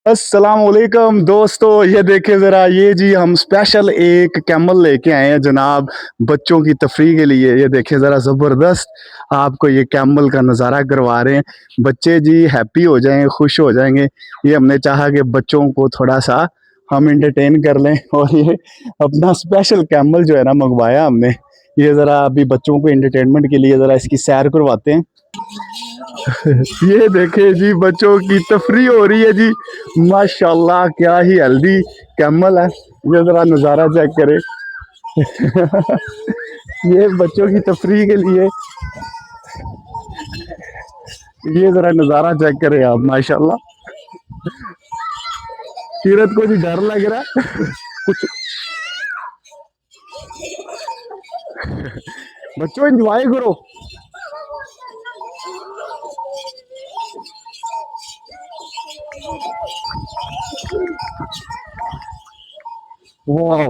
अस्सलाम वालेकुम दोस्तों, ये देखिए ज़रा, ये जी हम स्पेशल एक कैमल लेके आए हैं जनाब, बच्चों की तफरीह के लिए। ये देखिए ज़रा, ज़बरदस्त आपको ये कैमल का नज़ारा करवा रहे हैं। बच्चे जी हैप्पी हो जाएंगे, खुश हो जाएंगे। ये हमने चाहा कि बच्चों को थोड़ा सा हम एंटरटेन कर लें, और ये अपना स्पेशल कैमल जो है ना मंगवाया हमने। ये ज़रा अभी बच्चों को एंटरटेनमेंट के लिए ज़रा इसकी सैर करवाते हैं। ये देखे जी, बच्चों की तफरी हो रही है जी। माशाल्लाह, क्या ही हेल्दी कैमल है। ये जरा नज़ारा चेक करे। ये बच्चों की तफरी के लिए, ये जरा नज़ारा चेक करे आप। माशाल्लाह, सीरत को जी डर लग रहा है कुछ। बच्चों एंजॉय करो। वाह,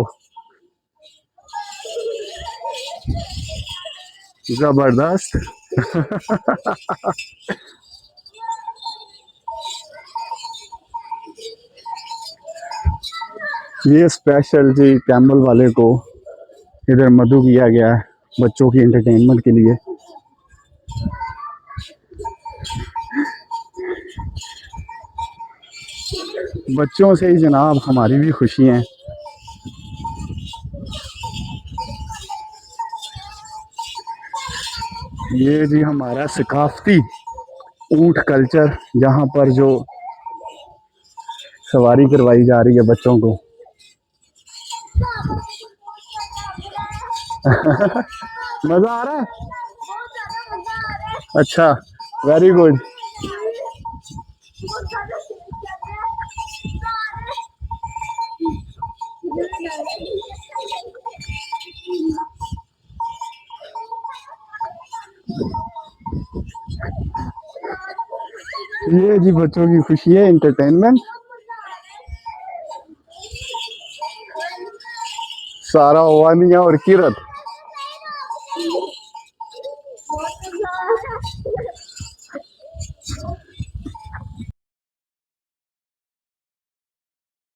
जबरदस्त। ये स्पेशल जी कैमल वाले को इधर मधु किया गया है बच्चों की एंटरटेनमेंट के लिए। बच्चों से ही जनाब हमारी भी खुशी है। ये जी हमारा सकाफती ऊंट कल्चर, जहाँ पर जो सवारी करवाई जा रही है बच्चों को। मजा आ रहा है। अच्छा, वेरी गुड। ये जी बच्चों की खुशी है, एंटरटेनमेंट। सारा ओवानिया और किरत।